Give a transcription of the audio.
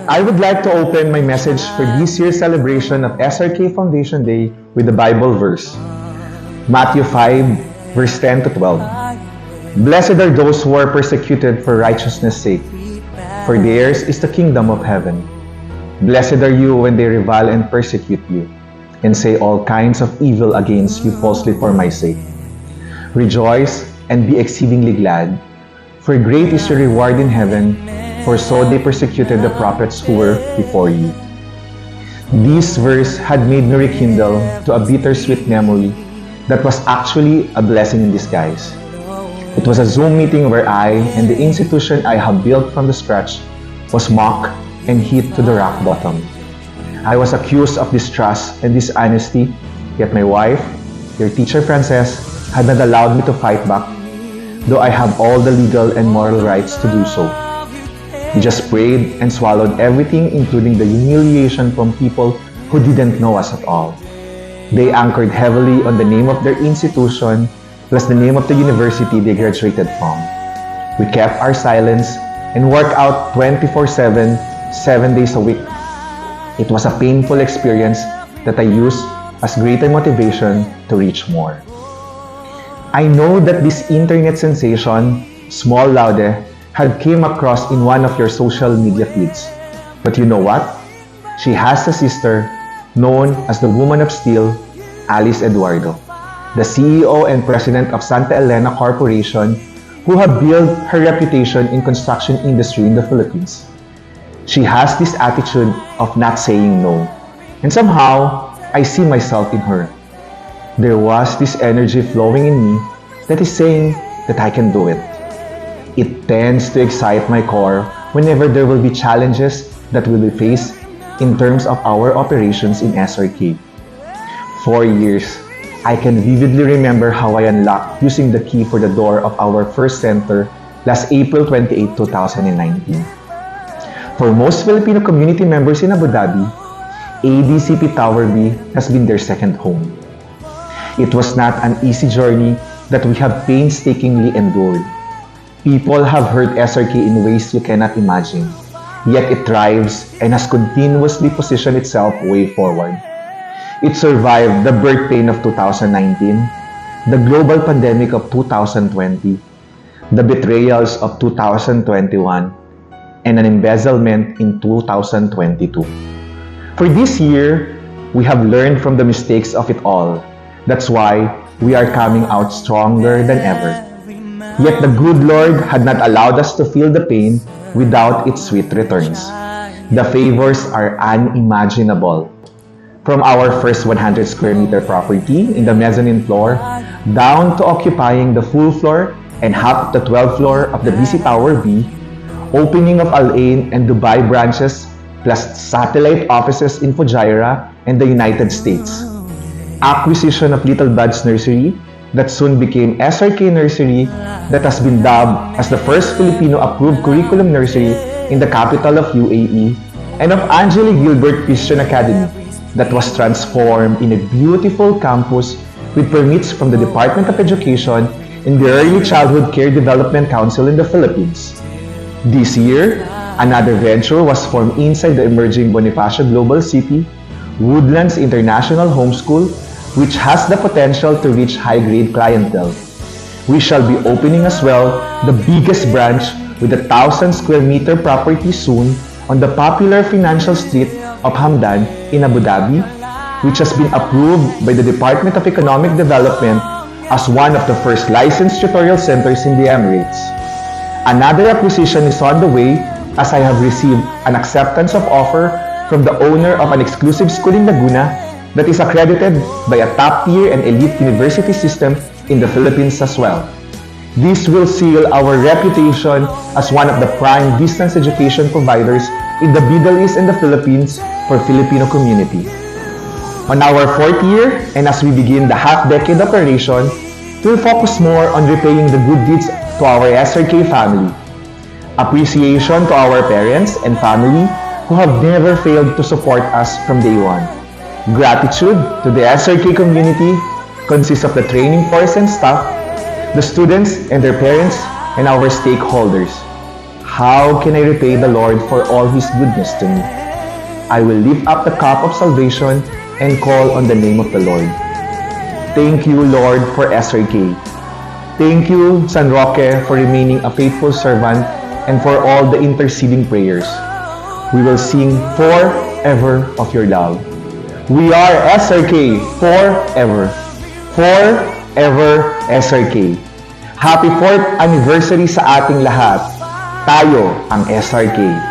I would like to open my message for this year's celebration of SRK Foundation Day with the Bible verse, Matthew 5, verse 10 to 12. Blessed are those who are persecuted for righteousness' sake, for theirs is the kingdom of heaven. Blessed are you when they revile and persecute you, and say all kinds of evil against you falsely for my sake. Rejoice and be exceedingly glad, for great is your reward in heaven, for so they persecuted the prophets who were before you. This verse had made me rekindle to a bittersweet memory that was actually a blessing in disguise. It was a Zoom meeting where I and the institution I have built from the scratch was mocked and hit to the rock bottom. I was accused of distrust and dishonesty, yet my wife, your teacher Frances, had not allowed me to fight back, though I have all the legal and moral rights to do so. We just prayed and swallowed everything, including the humiliation from people who didn't know us at all. They anchored heavily on the name of their institution plus the name of the university they graduated from. We kept our silence and worked out 24/7, 7 days a week. It was a painful experience that I used as greater motivation to reach more. I know that this internet sensation, Small Laude, had came across in one of your social media feeds. But you know what? She has a sister known as the Woman of Steel, Alice Eduardo, the CEO and President of Santa Elena Corporation, who have built her reputation in construction industry in the Philippines. She has this attitude of not saying no, and somehow I see myself in her. There was this energy flowing in me that is saying that I can do it. It tends to excite my core whenever there will be challenges that will be faced in terms of our operations in SRK. For years, I can vividly remember how I unlocked using the key for the door of our first center last April 28, 2019. For most Filipino community members in Abu Dhabi, ADCP Tower B has been their second home. It was not an easy journey that we have painstakingly endured. People have hurt SRK in ways you cannot imagine, yet it thrives and has continuously positioned itself way forward. It survived the birth pain of 2019, the global pandemic of 2020, the betrayals of 2021, and an embezzlement in 2022. For this year, we have learned from the mistakes of it all. That's why we are coming out stronger than ever. Yet the good Lord had not allowed us to feel the pain without its sweet returns. The favors are unimaginable. From our first 100 square meter property in the mezzanine floor, down to occupying the full floor and half the 12th floor of the BC Tower B, opening of Al Ain and Dubai branches, plus satellite offices in Fujairah and the United States. Acquisition of Little Buds Nursery, that soon became SRK Nursery, that has been dubbed as the first Filipino-approved curriculum nursery in the capital of UAE, and of Angeli Gilbert Christian Academy, that was transformed in a beautiful campus with permits from the Department of Education and the Early Childhood Care Development Council in the Philippines. This year, another venture was formed inside the emerging Bonifacio Global City, Woodlands International Homeschool, which has the potential to reach high-grade clientele. We shall be opening as well the biggest branch with a 1,000 square meter property soon on the popular financial street of Hamdan in Abu Dhabi, which has been approved by the Department of Economic Development as one of the first licensed tutorial centers in the Emirates. Another acquisition is on the way as I have received an acceptance of offer from the owner of an exclusive school in Laguna that is accredited by a top-tier and elite university system in the Philippines as well. This will seal our reputation as one of the prime distance education providers in the Middle East and the Philippines for Filipino community. On our fourth year, and as we begin the half-decade operation, we'll focus more on repaying the good deeds to our SRK family. Appreciation to our parents and family who have never failed to support us from day one. Gratitude to the SRK community consists of the training force and staff, the students and their parents, and our stakeholders. How can I repay the Lord for all His goodness to me? I will lift up the cup of salvation and call on the name of the Lord. Thank you, Lord, for SRK. Thank you, San Roque, for remaining a faithful servant and for all the interceding prayers. We will sing forever of your love. We are SRK forever. Forever SRK. Happy 4th anniversary sa ating lahat. Tayo ang SRK.